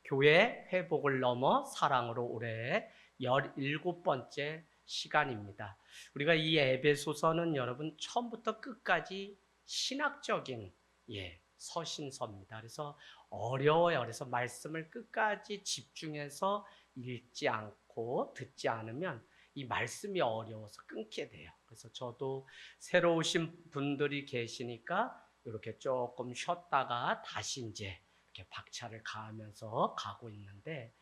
교회 회복을 넘어 사랑으로 올해 17번째 시간입니다. 우리가 이 에베소서는 여러분 처음부터 끝까지 신학적인 서신서입니다. 그래서 어려워요. 그래서 말씀을 끝까지 집중해서 읽지 않고 듣지 않으면 이 말씀이 어려워서 끊게 돼요. 그래서 저도 새로 오신 분들이 계시니까 이렇게 조금 쉬었다가 다시 이제 이렇게 박차를 가하면서 가고 있는데,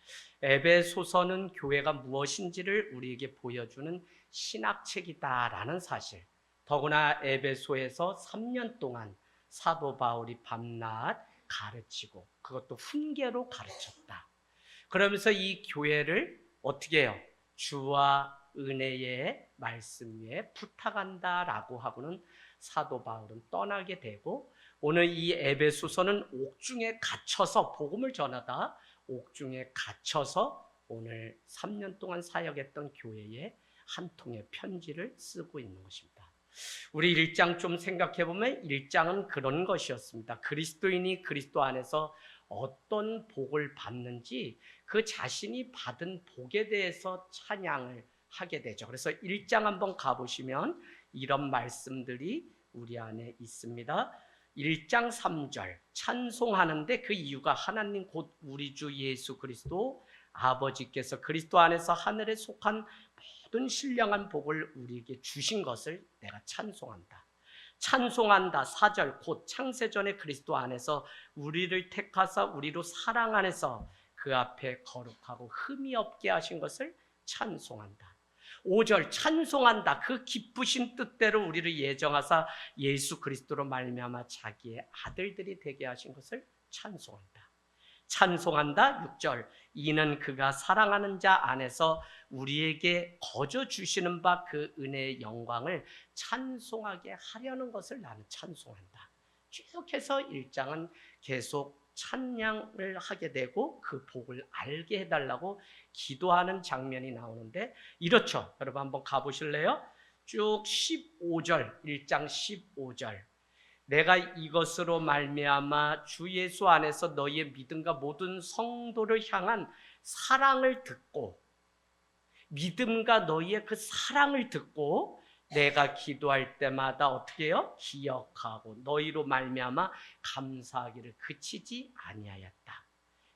에베소서는 교회가 무엇인지를 우리에게 보여주는 신학책이다라는 사실, 더구나 에베소에서 3년 동안 사도 바울이 밤낮 가르치고 그것도 훈계로 가르쳤다. 그러면서 이 교회를 어떻게 해요? 주와 은혜의 말씀 위에 부탁한다라고 하고는 사도 바울은 떠나게 되고, 오늘 이 에베소서는 옥중에 갇혀서 복음을 전하다 옥중에 갇혀서 오늘 3년 동안 사역했던 교회에 한 통의 편지를 쓰고 있는 것입니다. 우리 1장 좀 생각해 보면 1장은 그런 것이었습니다. 그리스도인이 그리스도 안에서 어떤 복을 받는지 그 자신이 받은 복에 대해서 찬양을 하게 되죠. 그래서 1장 한번 가보시면 이런 말씀들이 우리 안에 있습니다. 1장 3절 찬송하는데 그 이유가 하나님 곧 우리 주 예수 그리스도 아버지께서 그리스도 안에서 하늘에 속한 모든 신령한 복을 우리에게 주신 것을 내가 찬송한다. 찬송한다. 4절 곧 창세전에 그리스도 안에서 우리를 택하사 우리로 사랑 안에서 그 앞에 거룩하고 흠이 없게 하신 것을 찬송한다. 5절 찬송한다. 그 기쁘신 뜻대로 우리를 예정하사 예수 그리스도로 말미암아 자기의 아들들이 되게 하신 것을 찬송한다. 찬송한다. 6절 이는 그가 사랑하는 자 안에서 우리에게 거저 주시는 바 그 은혜의 영광을 찬송하게 하려는 것을 나는 찬송한다. 쭉 해서 1장은 계속 찬양을 하게 되고 그 복을 알게 해달라고 기도하는 장면이 나오는데, 이렇죠. 여러분 한번 가보실래요? 쭉 15절 1장 15절 내가 이것으로 말미암아 주 예수 안에서 너희의 믿음과 모든 성도를 향한 사랑을 듣고, 믿음과 너희의 그 사랑을 듣고 내가 기도할 때마다 어떻게 해요? 기억하고 너희로 말미암아 감사하기를 그치지 아니하였다.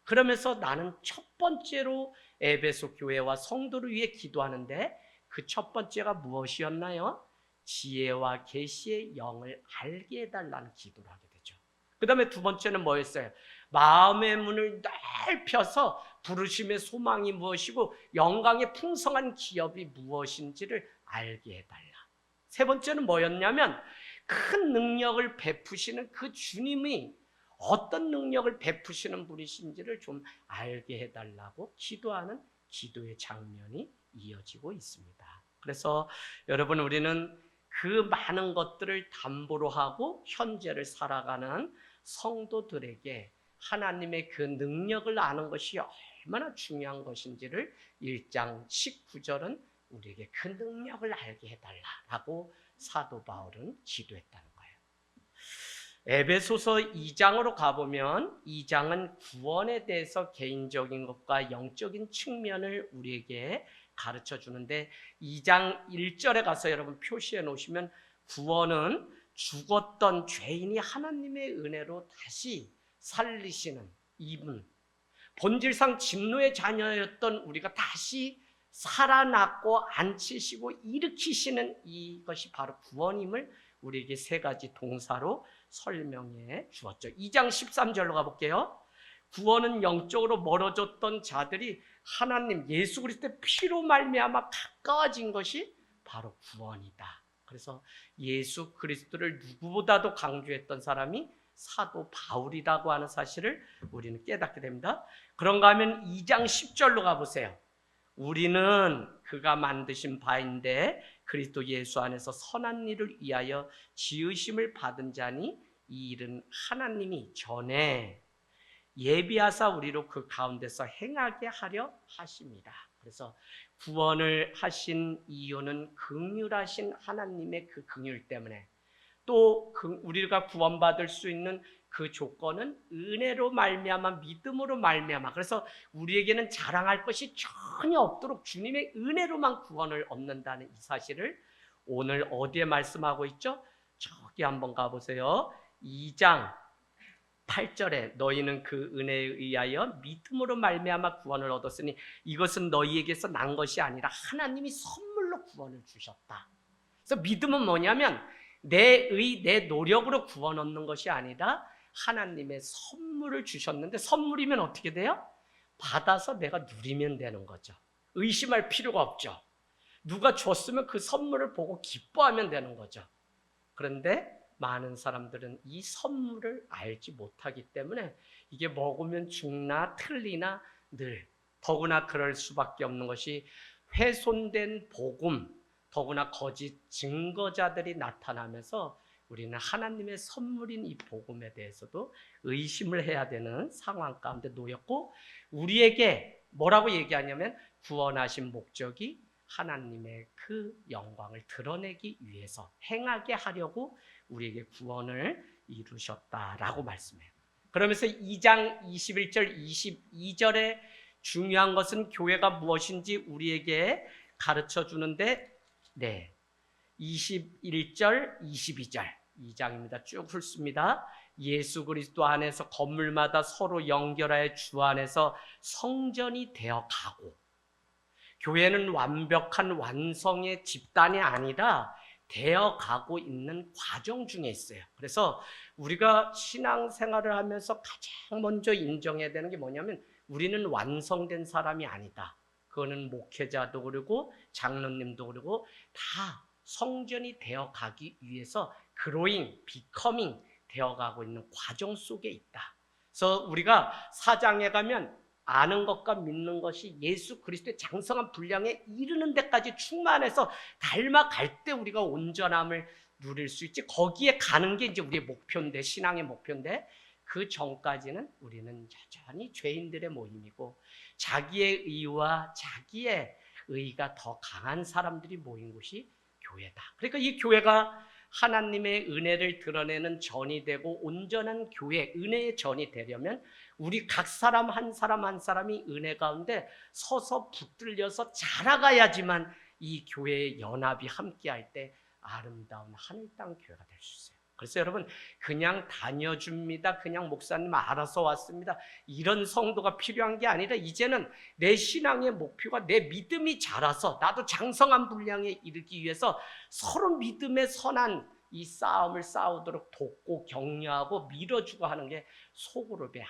그러면서 나는 첫 번째로 에베소 교회와 성도를 위해 기도하는데 그 첫 번째가 무엇이었나요? 지혜와 계시의 영을 알게 해달라는 기도를 하게 되죠. 그 다음에 두 번째는 뭐였어요? 마음의 문을 넓혀서 부르심의 소망이 무엇이고 영광의 풍성한 기업이 무엇인지를 알게 해달라. 세 번째는 뭐였냐면 큰 능력을 베푸시는 그 주님이 어떤 능력을 베푸시는 분이신지를 좀 알게 해달라고 기도하는 기도의 장면이 이어지고 있습니다. 그래서 여러분, 우리는 그 많은 것들을 담보로 하고 현재를 살아가는 성도들에게 하나님의 그 능력을 아는 것이 얼마나 중요한 것인지를 1장 19절은 우리에게 그 능력을 알게 해달라고 사도 바울은 기도했다는 거예요. 에베소서 2장으로 가보면 2장은 구원에 대해서 개인적인 것과 영적인 측면을 우리에게 가르쳐 주는데, 2장 1절에 가서 여러분 표시해 놓으시면 구원은 죽었던 죄인이 하나님의 은혜로 다시 살리시는 이분, 본질상 진노의 자녀였던 우리가 다시 살아났고 앉히시고 일으키시는 이것이 바로 구원임을 우리에게 세 가지 동사로 설명해 주었죠. 2장 13절로 가볼게요. 구원은 영적으로 멀어졌던 자들이 하나님 예수 그리스도의 피로 말미암아 가까워진 것이 바로 구원이다. 그래서 예수 그리스도를 누구보다도 강조했던 사람이 사도 바울이라고 하는 사실을 우리는 깨닫게 됩니다. 그런가 하면 2장 10절로 가보세요. 우리는 그가 만드신 바인데 그리스도 예수 안에서 선한 일을 위하여 지으심을 받은 자니 이 일은 하나님이 전에 예비하사 우리로 그 가운데서 행하게 하려 하십니다. 그래서 구원을 하신 이유는 긍휼하신 하나님의 그 긍휼 때문에, 또 우리가 구원받을 수 있는 그 조건은 은혜로 말미암아, 믿음으로 말미암아. 그래서 우리에게는 자랑할 것이 전혀 없도록 주님의 은혜로만 구원을 얻는다는 이 사실을 오늘 어디에 말씀하고 있죠? 저기 한번 가보세요. 2장 8절에 너희는 그 은혜에 의하여 믿음으로 말미암아 구원을 얻었으니 이것은 너희에게서 난 것이 아니라 하나님이 선물로 구원을 주셨다. 그래서 믿음은 뭐냐면 내 노력으로 구원 얻는 것이 아니라 하나님의 선물을 주셨는데, 선물이면 어떻게 돼요? 받아서 내가 누리면 되는 거죠. 의심할 필요가 없죠. 누가 줬으면 그 선물을 보고 기뻐하면 되는 거죠. 그런데 많은 사람들은 이 선물을 알지 못하기 때문에 이게 먹으면 죽나 틀리나 늘, 더구나 그럴 수밖에 없는 것이 훼손된 복음, 더구나 거짓 증거자들이 나타나면서 우리는 하나님의 선물인 이 복음에 대해서도 의심을 해야 되는 상황 가운데 놓였고, 우리에게 뭐라고 얘기하냐면 구원하신 목적이 하나님의 그 영광을 드러내기 위해서 행하게 하려고 우리에게 구원을 이루셨다라고 말씀해요. 그러면서 2장 21절 22절에 중요한 것은 교회가 무엇인지 우리에게 가르쳐 주는데, 21절 22절 2장입니다. 쭉 훑습니다. 예수 그리스도 안에서 건물마다 서로 연결하여 주 안에서 성전이 되어 가고, 교회는 완벽한 완성의 집단이 아니라 되어 가고 있는 과정 중에 있어요. 그래서 우리가 신앙생활을 하면서 가장 먼저 인정해야 되는 게 뭐냐면 우리는 완성된 사람이 아니다. 그거는 목회자도 그러고 장로님도 그러고 다 성전이 되어 가기 위해서 growing, becoming 되어 가고 있는 과정 속에 있다. 그래서 우리가 사장에 가면 아는 것과 믿는 것이 예수 그리스도의 장성한 분량에 이르는 데까지 충만해서 닮아갈 때 우리가 온전함을 누릴 수 있지, 거기에 가는 게 이제 우리의 목표인데, 신앙의 목표인데, 그 전까지는 우리는 여전히 죄인들의 모임이고 자기의 의와 자기의 의가 더 강한 사람들이 모인 곳이 교회다. 그러니까 이 교회가 하나님의 은혜를 드러내는 전이 되고 온전한 교회, 은혜의 전이 되려면 우리 각 사람 한 사람 한 사람이 은혜 가운데 서서 붙들려서 자라가야지만 이 교회의 연합이 함께할 때 아름다운 하늘 땅 교회가 될 수 있어요. 그래서 여러분, 그냥 다녀줍니다, 그냥 목사님 알아서 왔습니다, 이런 성도가 필요한 게 아니라 이제는 내 신앙의 목표가 내 믿음이 자라서 나도 장성한 분량에 이르기 위해서 서로 믿음의 선한 이 싸움을 싸우도록 돕고 격려하고 밀어주고 하는 게 소그룹의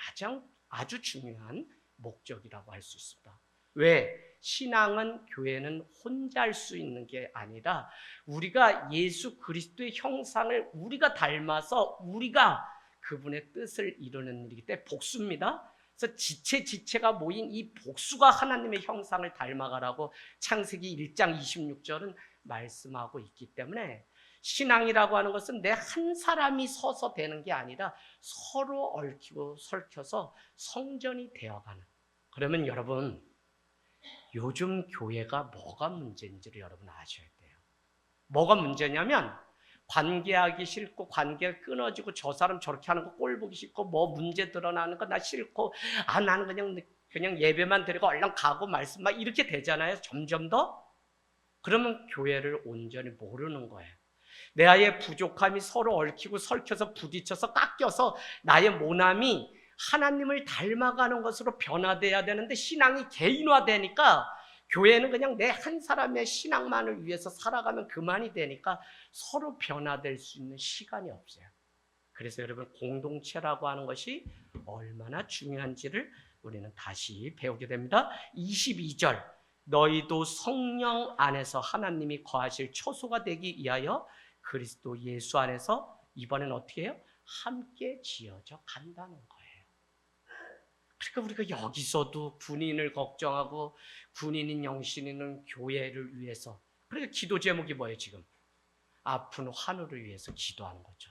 아주 중요한 목적이라고 할 수 있습니다. 왜? 신앙은, 교회는 혼자 할 수 있는 게 아니라 우리가 예수 그리스도의 형상을 우리가 닮아서 우리가 그분의 뜻을 이루는 일이기 때문에 복수입니다. 그래서 지체가 모인 이 복수가 하나님의 형상을 닮아가라고 창세기 1장 26절은 말씀하고 있기 때문에 신앙이라고 하는 것은 내 한 사람이 서서 되는 게 아니라 서로 얽히고 설켜서 성전이 되어가는. 그러면 여러분, 요즘 교회가 뭐가 문제인지를 여러분 아셔야 돼요. 뭐가 문제냐면 관계하기 싫고 관계가 끊어지고 저 사람 저렇게 하는 거 꼴 보기 싫고 뭐 문제 드러나는 거 나 싫고 나는 그냥 예배만 드리고 얼른 가고 말씀 막 이렇게 되잖아요. 점점 더. 그러면 교회를 온전히 모르는 거예요. 내 아이의 부족함이 서로 얽히고 설켜서 부딪혀서 깎여서 나의 모남이 하나님을 닮아가는 것으로 변화돼야 되는데 신앙이 개인화되니까 교회는 그냥 내 한 사람의 신앙만을 위해서 살아가면 그만이 되니까 서로 변화될 수 있는 시간이 없어요. 그래서 여러분, 공동체라고 하는 것이 얼마나 중요한지를 우리는 다시 배우게 됩니다. 22절, 너희도 성령 안에서 하나님이 거하실 초소가 되기 위하여 그리스도 예수 안에서 이번엔 어떻게 해요? 함께 지어져 간다는 거예요. 그러니까 우리가 여기서도 군인을 걱정하고 군인인 영신이는 교회를 위해서, 그러니까 기도 제목이 뭐예요 지금? 아픈 환우를 위해서 기도하는 거죠.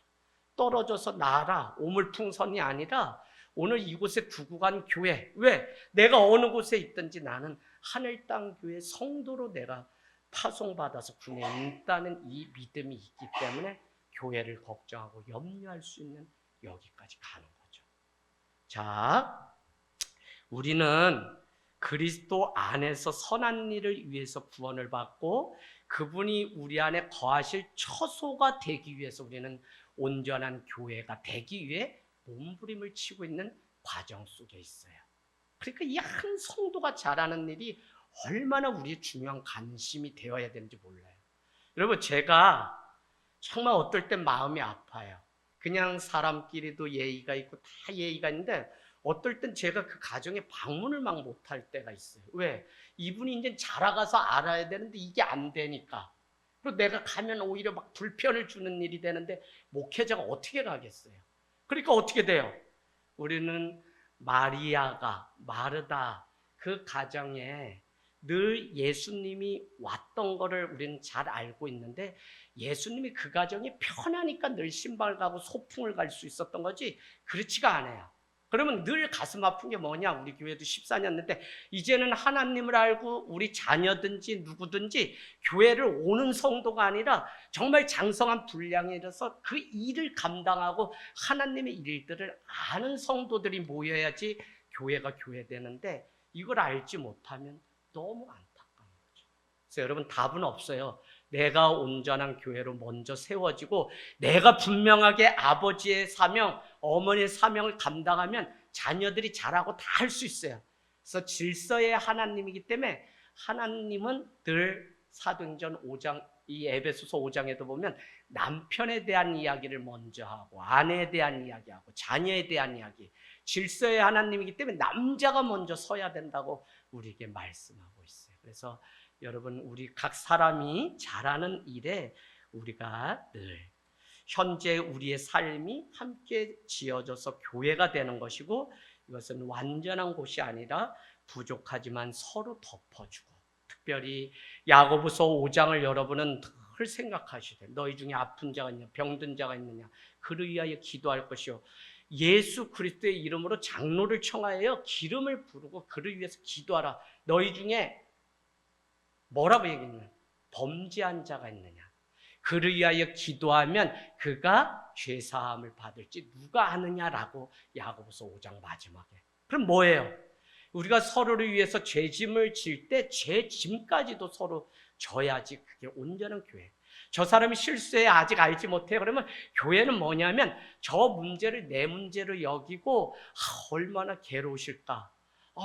떨어져서 나라 오물풍선이 아니라 오늘 이곳에 두고 간 교회. 왜? 내가 어느 곳에 있든지 나는 하늘 땅 교회 성도로 내가 파송받아서 군에 있다는 이 믿음이 있기 때문에 교회를 걱정하고 염려할 수 있는 여기까지 가는 거죠. 자, 우리는 그리스도 안에서 선한 일을 위해서 구원을 받고 그분이 우리 안에 거하실 처소가 되기 위해서 우리는 온전한 교회가 되기 위해 몸부림을 치고 있는 과정 속에 있어요. 그러니까 이 한 성도가 잘하는 일이 얼마나 우리의 중요한 관심이 되어야 되는지 몰라요. 여러분, 제가 정말 어떨 땐 마음이 아파요. 그냥 사람끼리도 예의가 있고 다 예의가 있는데 어떨 땐 제가 그 가정에 방문을 막 못할 때가 있어요. 왜? 이분이 이제 자라가서 알아야 되는데 이게 안 되니까. 그리고 내가 가면 오히려 막 불편을 주는 일이 되는데 목회자가 어떻게 가겠어요? 그러니까 어떻게 돼요? 우리는 마리아가, 마르다 그 가정에 늘 예수님이 왔던 거를 우리는 잘 알고 있는데 예수님이 그 가정이 편하니까 늘 신발 가고 소풍을 갈 수 있었던 거지 그렇지가 않아요. 그러면 늘 가슴 아픈 게 뭐냐? 우리 교회도 14년 됐는데 이제는 하나님을 알고 우리 자녀든지 누구든지 교회를 오는 성도가 아니라 정말 장성한 분량이라서 그 일을 감당하고 하나님의 일들을 아는 성도들이 모여야지 교회가 교회되는데 이걸 알지 못하면 너무 안타까운 거죠. 그래서 여러분, 답은 없어요. 내가 온전한 교회로 먼저 세워지고 내가 분명하게 아버지의 사명, 어머니의 사명을 감당하면 자녀들이 잘하고 다 할 수 있어요. 그래서 질서의 하나님이기 때문에 하나님은 늘 사도행전 5장, 이 에베소서 5장에도 보면 남편에 대한 이야기를 먼저 하고 아내에 대한 이야기하고 자녀에 대한 이야기, 질서의 하나님이기 때문에 남자가 먼저 서야 된다고 우리에게 말씀하고 있어요. 그래서 여러분, 우리 각 사람이 잘하는 일에 우리가 늘 현재 우리의 삶이 함께 지어져서 교회가 되는 것이고 이것은 완전한 곳이 아니라 부족하지만 서로 덮어주고 특별히 야고보서 5장을 여러분은 늘 생각하시되 너희 중에 아픈 자가 있냐 병든 자가 있느냐 그를 위하여 기도할 것이요 예수 그리스도의 이름으로 장로를 청하여 기름을 부르고 그를 위해서 기도하라. 너희 중에 뭐라고 얘기했냐? 범죄한 자가 있느냐? 그를 위하여 기도하면 그가 죄사함을 받을지 누가 아느냐라고 야고보서 5장 마지막에. 그럼 뭐예요? 우리가 서로를 위해서 죄짐을 질 때 죄짐까지도 서로 져야지 그게 온전한 교회. 저 사람이 실수해 아직 알지 못해. 그러면 교회는 뭐냐면 저 문제를 내 문제로 여기고 얼마나 괴로우실까.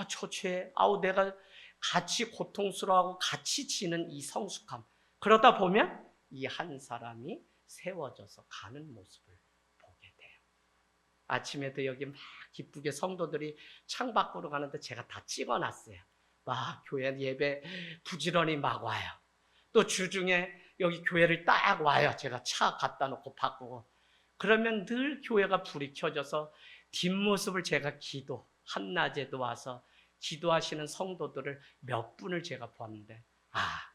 저 죄, 내가 같이 고통스러워하고 같이 지는 이 성숙함. 그러다 보면 이 한 사람이 세워져서 가는 모습을 보게 돼요. 아침에도 여기 막 기쁘게 성도들이 창밖으로 가는데 제가 다 찍어놨어요. 막 교회 예배 부지런히 막 와요. 또 주중에 여기 교회를 딱 와요. 제가 차 갖다 놓고 바꾸고. 그러면 늘 교회가 불이 켜져서 뒷모습을 제가 기도, 한낮에도 와서 기도하시는 성도들을 몇 분을 제가 봤는데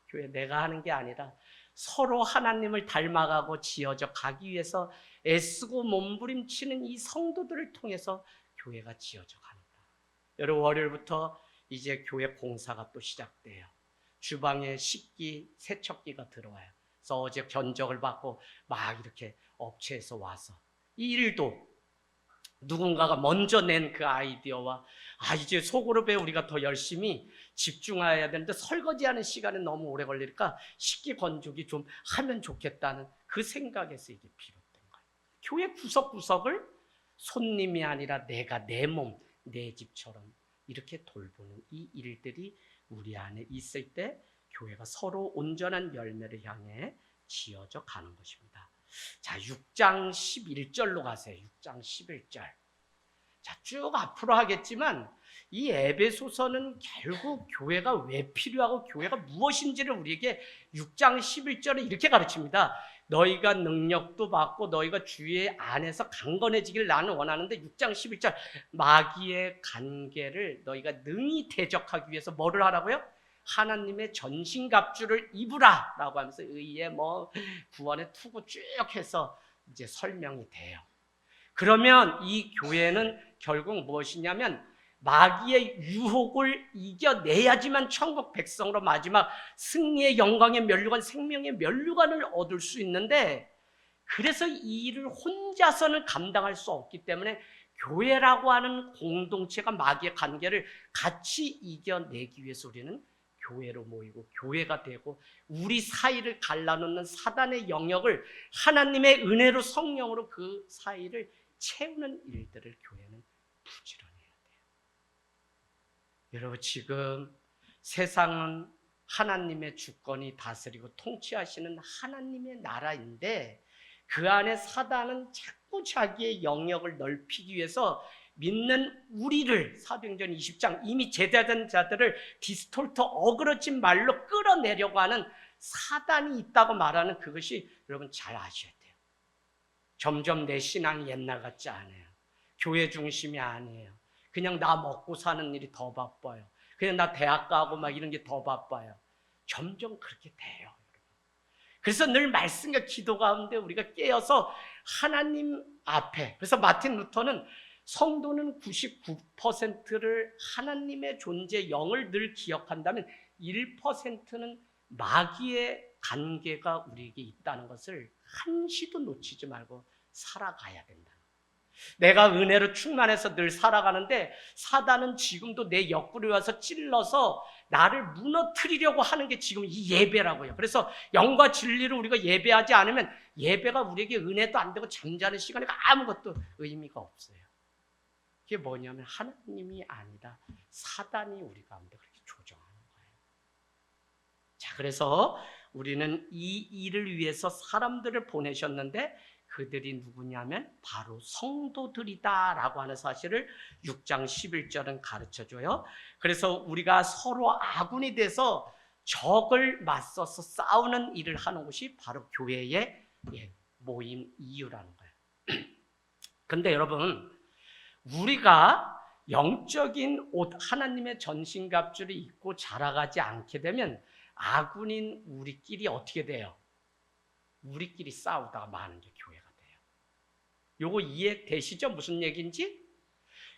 교회 내가 하는 게 아니라 서로 하나님을 닮아가고 지어져 가기 위해서 애쓰고 몸부림치는 이 성도들을 통해서 교회가 지어져 간다. 여러분, 월요일부터 이제 교회 공사가 또 시작돼요. 주방에 식기, 세척기가 들어와요. 그래서 어제 견적을 받고 막 이렇게 업체에서 와서 이 일도 누군가가 먼저 낸 그 아이디어와 이제 소그룹에 우리가 더 열심히 집중해야 되는데 설거지하는 시간이 너무 오래 걸리니까 식기 건조기 좀 하면 좋겠다는 그 생각에서 이게 비롯된 거예요. 교회 구석구석을 손님이 아니라 내가 내 몸, 내 집처럼 이렇게 돌보는 이 일들이 우리 안에 있을 때 교회가 서로 온전한 열매를 향해 지어져 가는 것입니다. 자, 6장 11절로 가세요. 6장 11절. 자, 쭉 앞으로 하겠지만 이 에베소서는 결국 교회가 왜 필요하고 교회가 무엇인지를 우리에게 6장 11절에 이렇게 가르칩니다. 너희가 능력도 받고 너희가 주의 안에서 강건해지길 나는 원하는데 6장 11절 마귀의 간계를 너희가 능히 대적하기 위해서 뭐를 하라고요? 하나님의 전신갑주를 입으라 라고 하면서 의의 구원의 투구 쭉 해서 이제 설명이 돼요. 그러면 이 교회는 결국 무엇이냐면 마귀의 유혹을 이겨내야지만 천국 백성으로 마지막 승리의 영광의 면류관 생명의 면류관을 얻을 수 있는데 그래서 이 일을 혼자서는 감당할 수 없기 때문에 교회라고 하는 공동체가 마귀의 관계를 같이 이겨내기 위해서 우리는 교회로 모이고 교회가 되고 우리 사이를 갈라놓는 사단의 영역을 하나님의 은혜로 성령으로 그 사이를 채우는 일들을 교회는 부지런히 해야 돼요. 여러분, 지금 세상은 하나님의 주권이 다스리고 통치하시는 하나님의 나라인데 그 안에 사단은 자꾸 자기의 영역을 넓히기 위해서 믿는 우리를, 사도행전 20장 이미 제자된 자들을 디스톨트 어그러진 말로 끌어내려고 하는 사단이 있다고 말하는 그것이 여러분 잘 아셔야 돼요. 점점 내 신앙이 옛날 같지 않아요. 교회 중심이 아니에요. 그냥 나 먹고 사는 일이 더 바빠요. 그냥 나 대학 가고 막 이런 게 더 바빠요. 점점 그렇게 돼요. 그래서 늘 말씀과 기도 가운데 우리가 깨어서 하나님 앞에, 그래서 마틴 루터는 성도는 99%를 하나님의 존재 영을 늘 기억한다면 1%는 마귀의 관계가 우리에게 있다는 것을 한시도 놓치지 말고 살아가야 된다. 내가 은혜로 충만해서 늘 살아가는데 사단은 지금도 내 옆구리에 와서 찔러서 나를 무너뜨리려고 하는 게 지금 이 예배라고요. 그래서 영과 진리를 우리가 예배하지 않으면 예배가 우리에게 은혜도 안 되고 잠자는 시간이 아무것도 의미가 없어요. 그게 뭐냐면 하나님이 아니다, 사단이 우리 가운데 그렇게 조정하는 거예요. 자, 그래서 우리는 이 일을 위해서 사람들을 보내셨는데 그들이 누구냐면 바로 성도들이다라고 하는 사실을 6장 11절은 가르쳐줘요. 그래서 우리가 서로 아군이 돼서 적을 맞서서 싸우는 일을 하는 곳이 바로 교회의 모임 이유라는 거예요. 근데 여러분, 우리가 영적인 옷, 하나님의 전신갑주를 입고 자라가지 않게 되면 아군인 우리끼리 어떻게 돼요? 우리끼리 싸우다가 마는 게 교회가 돼요. 요거 이해되시죠? 무슨 얘기인지?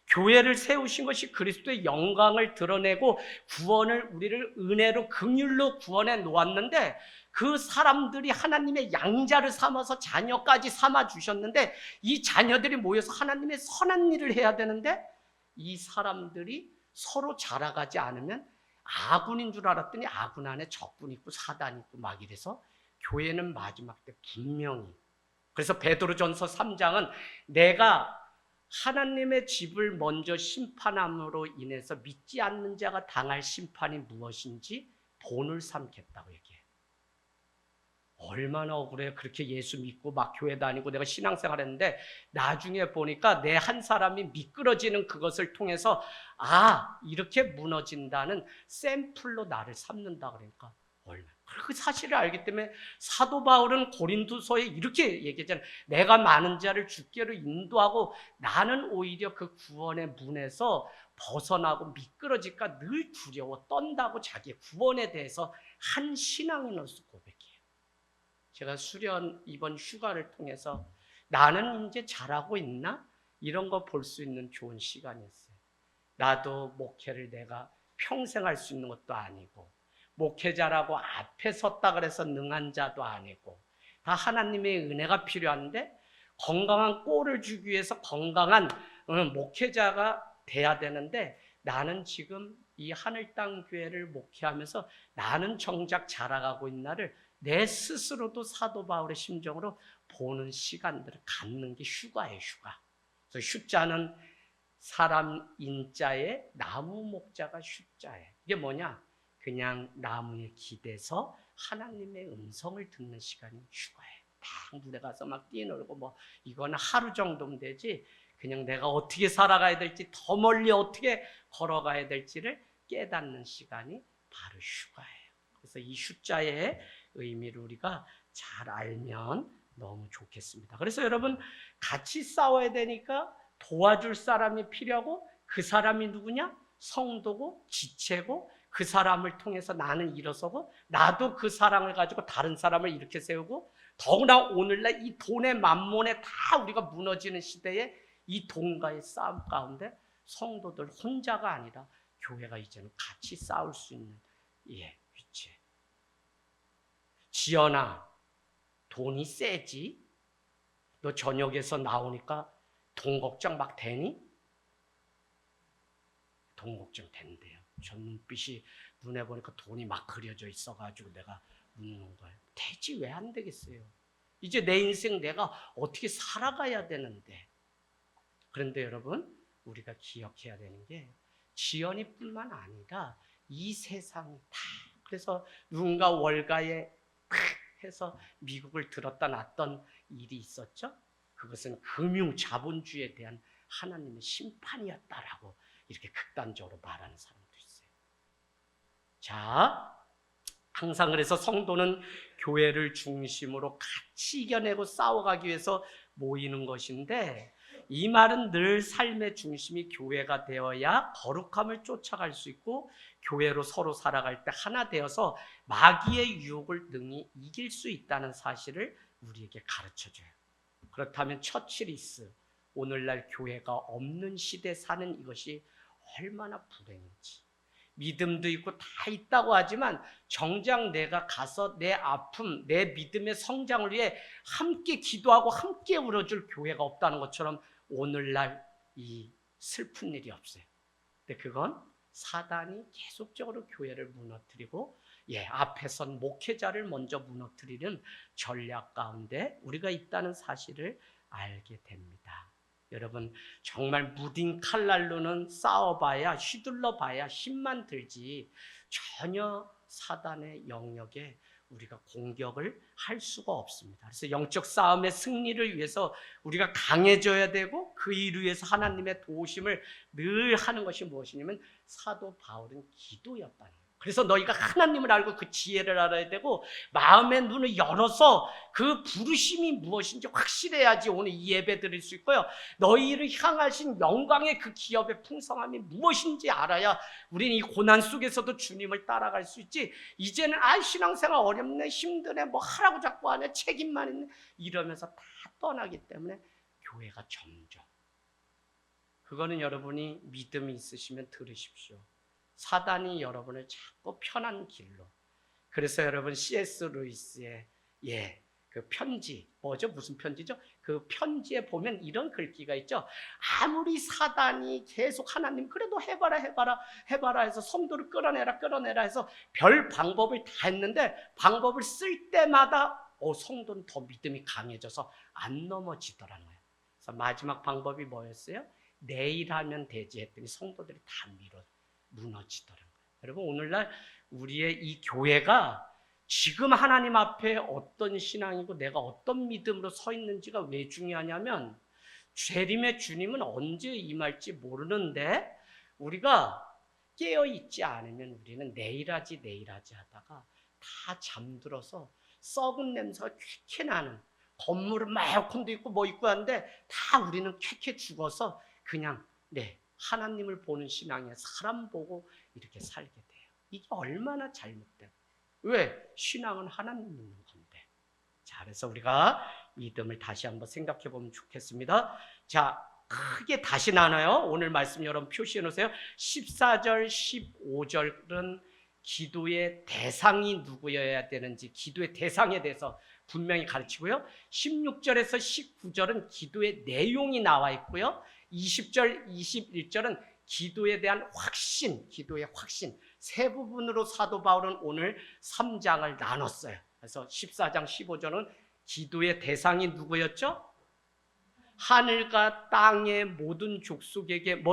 교회를 세우신 것이 그리스도의 영광을 드러내고 구원을, 우리를 은혜로 긍휼로 구원해 놓았는데 그 사람들이 하나님의 양자를 삼아서 자녀까지 삼아 주셨는데 이 자녀들이 모여서 하나님의 선한 일을 해야 되는데 이 사람들이 서로 자라가지 않으면 아군인 줄 알았더니 아군 안에 적군 있고 사단 있고 막 이래서 교회는 마지막 때 분명히, 그래서 베드로전서 3장은 내가 하나님의 집을 먼저 심판함으로 인해서 믿지 않는 자가 당할 심판이 무엇인지 본을 삼겠다고 얘기해요. 얼마나 억울해요. 그렇게 예수 믿고 막 교회 다니고 내가 신앙생활 했는데 나중에 보니까 내 한 사람이 미끄러지는 그것을 통해서 이렇게 무너진다는 샘플로 나를 삼는다 그러니까 얼마나. 그 사실을 알기 때문에 사도 바울은 고린도서에 이렇게 얘기했잖아요. 내가 많은 자를 주께로 인도하고 나는 오히려 그 구원의 문에서 벗어나고 미끄러질까 늘 두려워 떤다고 자기의 구원에 대해서 한 신앙인으로서 고백해요. 제가 수련 이번 휴가를 통해서 나는 이제 잘하고 있나? 이런 거 볼 수 있는 좋은 시간이었어요. 나도 목회를 내가 평생 할 수 있는 것도 아니고 목회자라고 앞에 섰다 그래서 능한 자도 아니고 다 하나님의 은혜가 필요한데 건강한 꼴을 주기 위해서 건강한 목회자가 돼야 되는데 나는 지금 이 하늘 땅 교회를 목회하면서 나는 정작 자라가고 있나를 내 스스로도 사도 바울의 심정으로 보는 시간들을 갖는 게 휴가예요, 휴가. 그래서 휴자는 사람 인자에 나무 목자가 휴자예요. 이게 뭐냐? 그냥 나무에 기대서 하나님의 음성을 듣는 시간이 휴가예요. 막 물에 가서 막 뛰놀고 뭐 이거는 하루 정도면 되지 그냥 내가 어떻게 살아가야 될지 더 멀리 어떻게 걸어가야 될지를 깨닫는 시간이 바로 휴가예요. 그래서 이 휴자의 의미를 우리가 잘 알면 너무 좋겠습니다. 그래서 여러분 같이 싸워야 되니까 도와줄 사람이 필요하고 그 사람이 누구냐? 성도고 지체고 그 사람을 통해서 나는 일어서고 나도 그 사랑을 가지고 다른 사람을 이렇게 세우고 더구나 오늘날 이 돈의 만몬에 다 우리가 무너지는 시대에 이 돈과의 싸움 가운데 성도들 혼자가 아니라 교회가 이제는 같이 싸울 수 있는 위치에 지연아 돈이 세지 너 저녁에서 나오니까 돈 걱정 막 되니? 돈 걱정 된대요. 저 눈빛이 눈에 보니까 돈이 막 그려져 있어가지고 내가 묻는 거예요. 되지 왜 안 되겠어요? 이제 내 인생 내가 어떻게 살아가야 되는데. 그런데 여러분, 우리가 기억해야 되는 게 지연이뿐만 아니라 이 세상이 다, 그래서 누군가 월가에 해서 미국을 들었다 놨던 일이 있었죠. 그것은 금융 자본주의에 대한 하나님의 심판이었다라고 이렇게 극단적으로 말하는 사람도 있어요. 자, 항상 그래서 성도는 교회를 중심으로 같이 이겨내고 싸워가기 위해서 모이는 것인데, 이 말은 늘 삶의 중심이 교회가 되어야 거룩함을 쫓아갈 수 있고 교회로 서로 살아갈 때 하나 되어서 마귀의 유혹을 능히 이길 수 있다는 사실을 우리에게 가르쳐줘요. 그렇다면 처치리스, 오늘날 교회가 없는 시대 사는 이것이 얼마나 불행인지. 믿음도 있고 다 있다고 하지만 정작 내가 가서 내 아픔, 내 믿음의 성장을 위해 함께 기도하고 함께 울어줄 교회가 없다는 것처럼 오늘날 이 슬픈 일이 없어요. 근데 그건 사단이 계속적으로 교회를 무너뜨리고 앞에 선 목회자를 먼저 무너뜨리는 전략 가운데 우리가 있다는 사실을 알게 됩니다. 여러분, 정말 무딘 칼날로는 싸워봐야, 휘둘러봐야 힘만 들지 전혀 사단의 영역에 우리가 공격을 할 수가 없습니다. 그래서 영적 싸움의 승리를 위해서 우리가 강해져야 되고, 그 일을 위해서 하나님의 도우심을 늘 하는 것이 무엇이냐면 사도 바울은 기도였다는 거예요. 그래서 너희가 하나님을 알고 그 지혜를 알아야 되고, 마음의 눈을 열어서 그 부르심이 무엇인지 확실해야지 오늘 이 예배 드릴 수 있고요. 너희를 향하신 영광의 그 기업의 풍성함이 무엇인지 알아야 우리는 이 고난 속에서도 주님을 따라갈 수 있지, 이제는 신앙생활 어렵네, 힘드네, 뭐 하라고 자꾸 하네, 책임만 있네 이러면서 다 떠나기 때문에 교회가 점점, 그거는 여러분이 믿음이 있으시면 들으십시오. 사단이 여러분을 자꾸 편한 길로. 그래서 여러분 C.S. 루이스의 그 편지, 무슨 편지죠? 그 편지에 보면 이런 글귀가 있죠. 아무리 사단이 계속 하나님 그래도 해봐라 해서 성도를 끌어내라 해서 별 방법을 다 했는데, 방법을 쓸 때마다 성도는 더 믿음이 강해져서 안 넘어지더라는 거예요. 그래서 마지막 방법이 뭐였어요? 내일 하면 되지 했더니 성도들이 다 무너지더라는 거예요. 여러분, 오늘날 우리의 이 교회가 지금 하나님 앞에 어떤 신앙이고 내가 어떤 믿음으로 서 있는지가 왜 중요하냐면, 재림의 주님은 언제 임할지 모르는데 우리가 깨어있지 않으면 우리는 내일 하지 하다가 다 잠들어서 썩은 냄새가 쾌쾌 나는, 건물은 막 에어컨도 있고 뭐 있고 한데 다 우리는 쾌쾌 죽어서 그냥 하나님을 보는 신앙에 사람 보고 이렇게 살게 돼요. 이게 얼마나 잘못된, 왜? 신앙은 하나님 믿는 건데. 자, 그래서 우리가 믿음을 다시 한번 생각해 보면 좋겠습니다. 자, 크게 다시 나눠요. 오늘 말씀 여러분 표시해 놓으세요. 14절, 15절은 기도의 대상이 누구여야 되는지, 기도의 대상에 대해서 분명히 가르치고요. 16절에서 19절은 기도의 내용이 나와 있고요. 20절, 21절은 기도에 대한 확신, 기도의 확신, 세 부분으로 사도 바울은 오늘 3장을 나눴어요. 그래서 14장, 15절은 기도의 대상이 누구였죠? 하늘과 땅의 모든 족속에게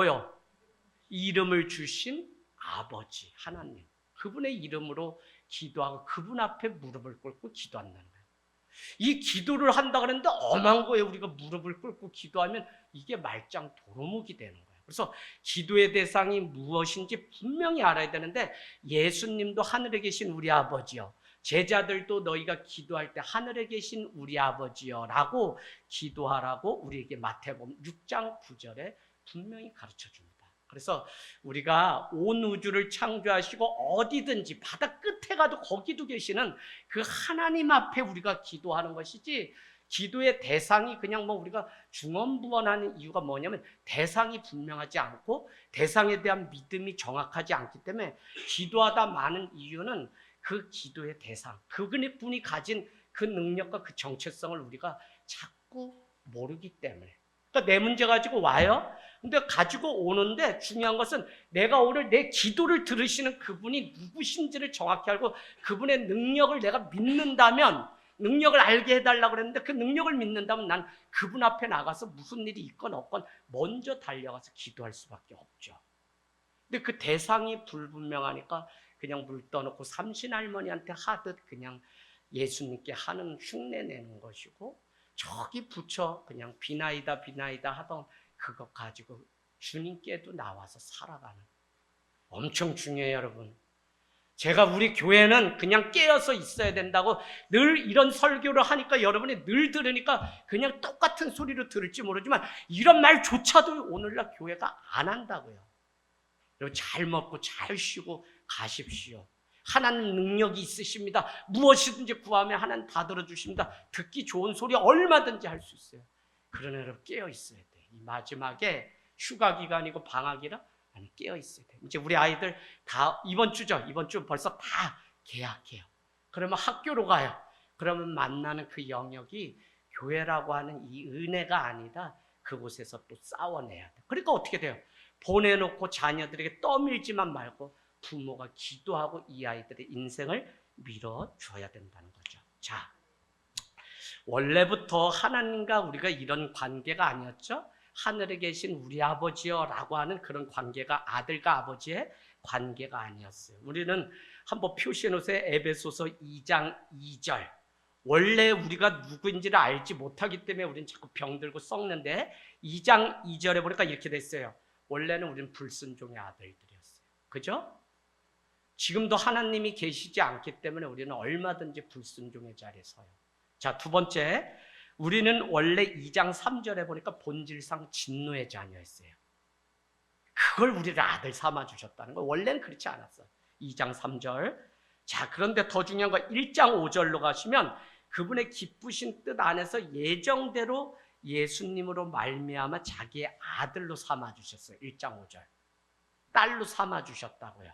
이름을 주신 아버지 하나님, 그분의 이름으로 기도하고 그분 앞에 무릎을 꿇고 기도한다는 거예요. 이 기도를 한다 그랬는데 엄한 거에 우리가 무릎을 꿇고 기도하면 이게 말짱 도루묵이 되는 거예요. 그래서 기도의 대상이 무엇인지 분명히 알아야 되는데, 예수님도 하늘에 계신 우리 아버지요, 제자들도 너희가 기도할 때 하늘에 계신 우리 아버지요 라고 기도하라고 우리에게 마태복음 6장 9절에 분명히 가르쳐 줍니다. 그래서 우리가 온 우주를 창조하시고 어디든지 바다 끝에 가도 거기도 계시는 그 하나님 앞에 우리가 기도하는 것이지, 기도의 대상이 그냥 우리가 중언부언하는 이유가 뭐냐면 대상이 분명하지 않고 대상에 대한 믿음이 정확하지 않기 때문에 기도하다 많은 이유는 그 기도의 대상, 그분이 가진 그 능력과 그 정체성을 우리가 자꾸 모르기 때문에. 그러니까 내 문제 가지고 와요. 근데 가지고 오는데 중요한 것은 내가 오늘 내 기도를 들으시는 그분이 누구신지를 정확히 알고 그분의 능력을 내가 믿는다면, 능력을 알게 해달라고 그랬는데 그 능력을 믿는다면 난 그분 앞에 나가서 무슨 일이 있건 없건 먼저 달려가서 기도할 수밖에 없죠. 근데 그 대상이 불분명하니까 그냥 물 떠놓고 삼신할머니한테 하듯 그냥 예수님께 하는 흉내 내는 것이고, 저기 붙여 그냥 비나이다 비나이다 하던 그것 가지고 주님께도 나와서 살아가는, 엄청 중요해요 여러분. 제가 우리 교회는 그냥 깨어서 있어야 된다고 늘 이런 설교를 하니까 여러분이 늘 들으니까 그냥 똑같은 소리로 들을지 모르지만 이런 말조차도 오늘날 교회가 안 한다고요. 여러분 잘 먹고 잘 쉬고 가십시오. 하나님 능력이 있으십니다. 무엇이든지 구하면 하나님 다 들어주십니다. 듣기 좋은 소리 얼마든지 할 수 있어요. 그러나 여러분 깨어 있어야 돼. 이 마지막에 휴가 기간이고 방학이라 아니 깨어 있어야 돼. 이제 우리 아이들 다 이번 주죠. 이번 주 벌써 다 개학해요. 그러면 학교로 가요. 그러면 만나는 그 영역이 교회라고 하는 이 은혜가 아니다. 그곳에서 또 싸워내야 돼. 그러니까 어떻게 돼요? 보내놓고 자녀들에게 떠밀지만 말고 부모가 기도하고 이 아이들의 인생을 밀어줘야 된다는 거죠. 자, 원래부터 하나님과 우리가 이런 관계가 아니었죠. 하늘에 계신 우리 아버지요 라고 하는 그런 관계가 아들과 아버지의 관계가 아니었어요. 우리는 한번 표시해 놓으세요. 에베소서 2장 2절. 원래 우리가 누구인지를 알지 못하기 때문에 우리는 자꾸 병들고 썩는데 2장 2절에 보니까 이렇게 됐어요. 원래는 우리는 불순종의 아들들이었어요. 그죠? 지금도 하나님이 계시지 않기 때문에 우리는 얼마든지 불순종의 자리에 서요. 자, 두 번째, 우리는 원래 2장 3절에 보니까 본질상 진노의 자녀였어요. 그걸 우리를 아들 삼아주셨다는 거예요. 원래는 그렇지 않았어요. 2장 3절. 자, 그런데 더 중요한 건 1장 5절로 가시면 그분의 기쁘신 뜻 안에서 예정대로 예수님으로 말미암아 자기의 아들로 삼아주셨어요. 1장 5절. 딸로 삼아주셨다고요.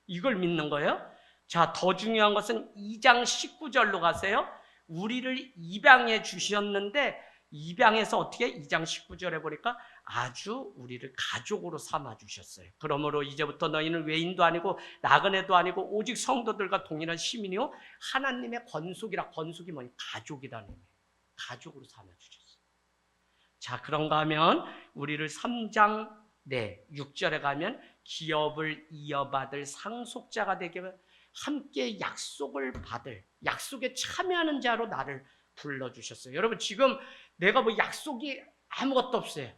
이걸 믿는 거예요. 자, 더 중요한 것은 2장 19절로 가세요. 우리를 입양해 주셨는데 입양해서 어떻게 2장 19절에 보니까 아주 우리를 가족으로 삼아 주셨어요. 그러므로 이제부터 너희는 외인도 아니고 나그네도 아니고 오직 성도들과 동일한 시민이요 하나님의 권속이라. 권속이 뭐니? 가족이라는 의미예요. 가족으로 삼아 주셨어요. 자, 그런가 하면 우리를 3장 6절에 가면 기업을 이어받을 상속자가 되게 함께 약속을 받을, 약속에 참여하는 자로 나를 불러주셨어요. 여러분 지금 내가 뭐 약속이 아무것도 없어요.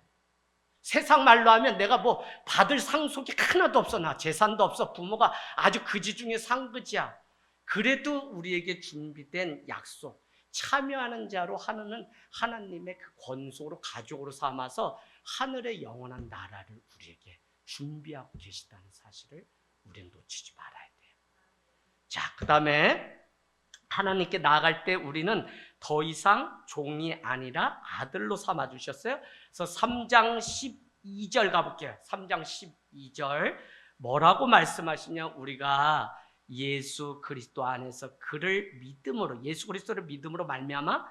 세상 말로 하면 내가 뭐 받을 상속이 하나도 없어. 나 재산도 없어. 부모가 아주 그지 중에 상그지야. 그래도 우리에게 준비된 약속, 참여하는 자로 하는 하나님의 그 권속으로 가족으로 삼아서 하늘의 영원한 나라를 우리에게 준비하고 계시다는 사실을 우리는 놓치지 말아야 돼요. 자, 그 다음에 하나님께 나아갈 때 우리는 더 이상 종이 아니라 아들로 삼아주셨어요. 그래서 3장 12절 가볼게요. 3장 12절 뭐라고 말씀하시냐? 우리가 예수 그리스도 안에서 그를 믿음으로, 예수 그리스도를 믿음으로 말미암아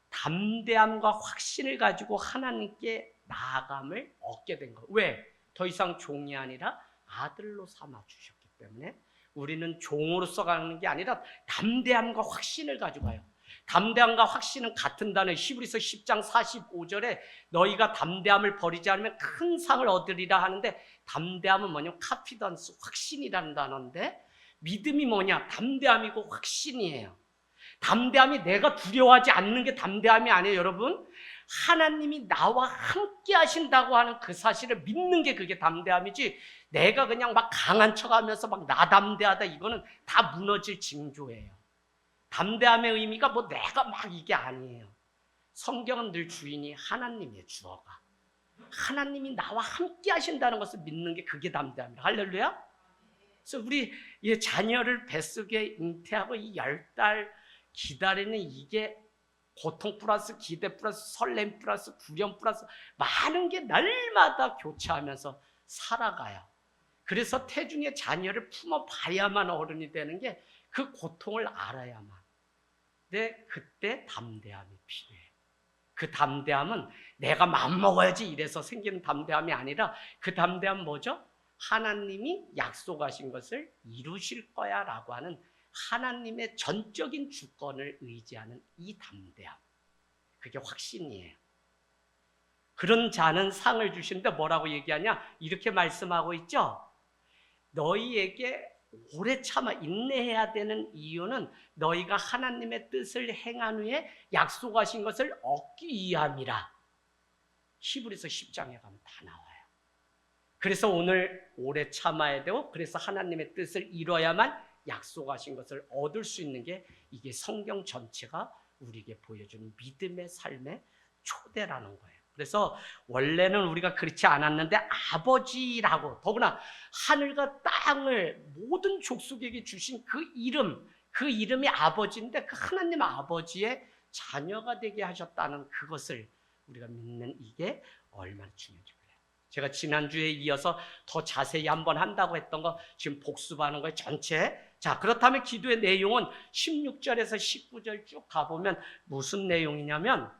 담대함과 확신을 가지고 하나님께 나아감을 얻게 된 거예요. 왜? 더 이상 종이 아니라 아들로 삼아주셨기 때문에 우리는 종으로서 가는 게 아니라 담대함과 확신을 가지고 가요. 담대함과 확신은 같은 단어. 히브리서 10장 45절에 너희가 담대함을 버리지 않으면 큰 상을 얻으리라 하는데, 담대함은 뭐냐면 카피던스, 확신이라는 단어인데, 믿음이 뭐냐? 담대함이고 확신이에요. 담대함이 내가 두려워하지 않는 게 담대함이 아니에요, 여러분. 하나님이 나와 함께 하신다고 하는 그 사실을 믿는 게 그게 담대함이지, 내가 그냥 막 강한 척하면서 막 나담대하다, 이거는 다 무너질 징조예요. 담대함의 의미가 뭐 내가 막 이게 아니에요. 성경은 늘 주인이 하나님이에요. 주어가 하나님이 나와 함께 하신다는 것을 믿는 게 그게 담대함이에요. 할렐루야. 그래서 우리 이 자녀를 뱃속에 잉태하고 이 10달 기다리는 이게 고통 플러스 기대 플러스 설렘 플러스 두려움 플러스 많은 게 날마다 교차하면서 살아가요. 그래서 태중의 자녀를 품어봐야만 어른이 되는 게 그 고통을 알아야만. 근데 그때 담대함이 필요해요. 그 담대함은 내가 맘먹어야지 이래서 생기는 담대함이 아니라 그 담대함은 뭐죠? 하나님이 약속하신 것을 이루실 거야 라고 하는 하나님의 전적인 주권을 의지하는 이 담대함. 그게 확신이에요. 그런 자는 상을 주시는데 뭐라고 얘기하냐? 이렇게 말씀하고 있죠. 너희에게 오래 참아 인내해야 되는 이유는 너희가 하나님의 뜻을 행한 후에 약속하신 것을 얻기 위함이라. 히브리서 10장에 가면 다 나와요. 그래서 오늘 오래 참아야 되고, 그래서 하나님의 뜻을 이뤄야만 약속하신 것을 얻을 수 있는 게, 이게 성경 전체가 우리에게 보여주는 믿음의 삶의 초대라는 거예요. 그래서 원래는 우리가 그렇지 않았는데 아버지라고, 더구나 하늘과 땅을 모든 족속에게 주신 그 이름이 아버지인데 그 하나님 아버지의 자녀가 되게 하셨다는 그것을 우리가 믿는, 이게 얼마나 중요한지 몰라요. 제가 지난주에 이어서 더 자세히 한번 한다고 했던 거 지금 복습하는 거예요, 전체. 자, 그렇다면 기도의 내용은 16절에서 19절 쭉 가보면 무슨 내용이냐면,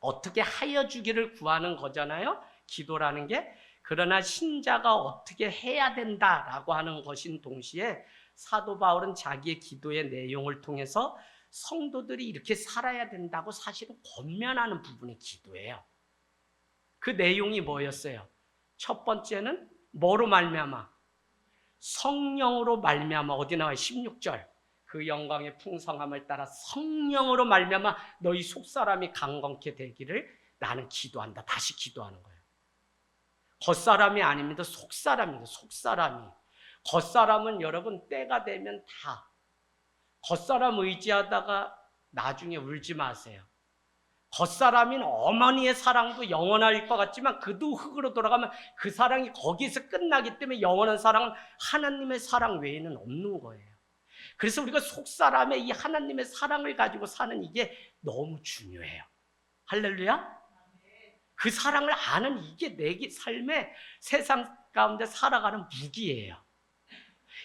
어떻게 하여 주기를 구하는 거잖아요, 기도라는 게. 그러나 신자가 어떻게 해야 된다라고 하는 것인 동시에 사도 바울은 자기의 기도의 내용을 통해서 성도들이 이렇게 살아야 된다고 사실은 권면하는 부분이 기도예요. 그 내용이 뭐였어요? 첫 번째는 뭐로 말미암아? 성령으로 말미암아. 어디 나와요? 16절. 그 영광의 풍성함을 따라 성령으로 말미암아 너희 속사람이 강건케 되기를 나는 기도한다. 다시 기도하는 거예요. 겉사람이 아닙니다. 속사람입니다. 속사람이. 겉사람은 여러분 때가 되면 다, 겉사람 의지하다가 나중에 울지 마세요. 겉사람인 어머니의 사랑도 영원할 것 같지만 그도 흙으로 돌아가면 그 사랑이 거기서 끝나기 때문에 영원한 사랑은 하나님의 사랑 외에는 없는 거예요. 그래서 우리가 속사람의 이 하나님의 사랑을 가지고 사는 이게 너무 중요해요. 할렐루야? 그 사랑을 아는 이게 내 삶의 세상 가운데 살아가는 무기예요.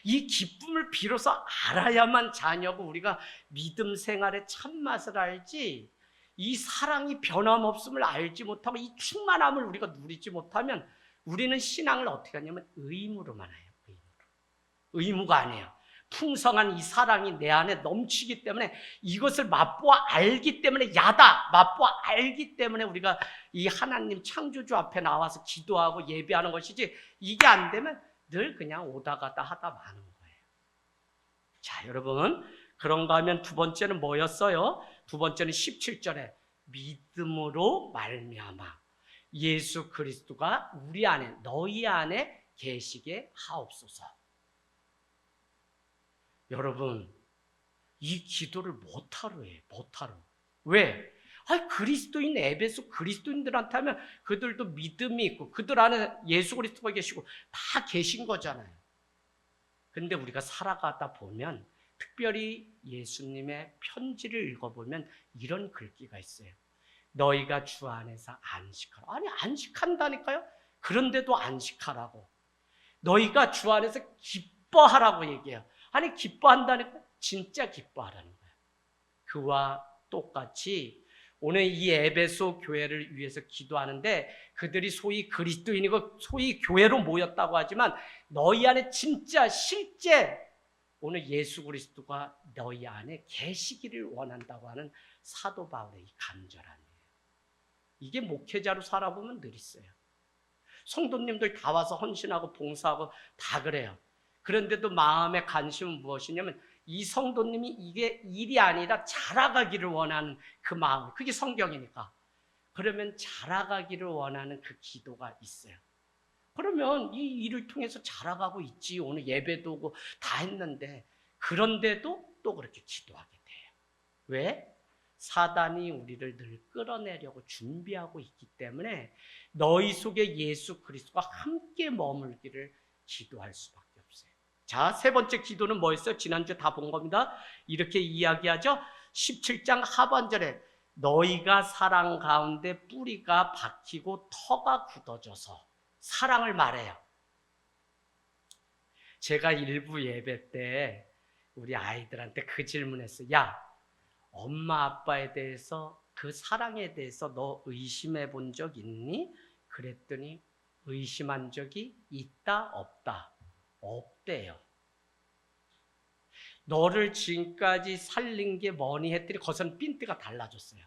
이 기쁨을 비로소 알아야만 자녀고 우리가 믿음 생활의 참맛을 알지, 이 사랑이 변함없음을 알지 못하고 이 충만함을 우리가 누리지 못하면 우리는 신앙을 어떻게 하냐면 의무로만 해요. 의무가 아니에요. 풍성한 이 사랑이 내 안에 넘치기 때문에, 이것을 맛보아 알기 때문에, 맛보아 알기 때문에 우리가 이 하나님 창조주 앞에 나와서 기도하고 예배하는 것이지, 이게 안 되면 늘 그냥 오다 가다 하다 마는 거예요. 자, 여러분, 그런가 하면 두 번째는 뭐였어요? 두 번째는 17절에 믿음으로 말미암아 예수 그리스도가 우리 안에, 너희 안에 계시게 하옵소서. 여러분, 이 기도를 못하러 해요. 못하러. 왜? 그리스도인 에베소 그리스도인들한테 하면 그들도 믿음이 있고 그들 안에 예수 그리스도가 계시고 다 계신 거잖아요. 근데 우리가 살아가다 보면, 특별히 예수님의 편지를 읽어보면 이런 글귀가 있어요. 너희가 주 안에서 안식하라. 아니, 안식한다니까요? 그런데도 안식하라고. 너희가 주 안에서 기뻐하라고 얘기해요. 아니, 기뻐한다니까? 진짜 기뻐하라는 거예요. 그와 똑같이 오늘 이 에베소 교회를 위해서 기도하는데, 그들이 소위 그리스도인이고 소위 교회로 모였다고 하지만 너희 안에 진짜 실제 오늘 예수 그리스도가 너희 안에 계시기를 원한다고 하는 사도 바울의 이 간절함이에요. 이게 목회자로 살아보면 늘 있어요. 성도님들 다 와서 헌신하고 봉사하고 다 그래요. 그런데도 마음의 관심은 무엇이냐면 이 성도님이 이게 일이 아니라 자라가기를 원하는 그 마음, 그게 성경이니까. 그러면 자라가기를 원하는 그 기도가 있어요. 그러면 이 일을 통해서 자라가고 있지. 오늘 예배도 오고 다 했는데, 그런데도 또 그렇게 기도하게 돼요. 왜? 사단이 우리를 늘 끌어내려고 준비하고 있기 때문에 너희 속에 예수 그리스도가 함께 머물기를 기도할 수밖에 없어요. 자, 세 번째 기도는 뭐였어요? 지난주에 다 본 겁니다. 이렇게 이야기하죠. 17장 하반절에 너희가 사랑 가운데 뿌리가 박히고 터가 굳어져서, 사랑을 말해요. 제가 일부 예배 때 우리 아이들한테 그 질문했어요. 야, 엄마 아빠에 대해서 그 사랑에 대해서 너 의심해 본 적 있니? 그랬더니 의심한 적이 있다, 없다? 없대요. 너를 지금까지 살린 게 뭐니 했더니 거기서는 핀트가 달라졌어요.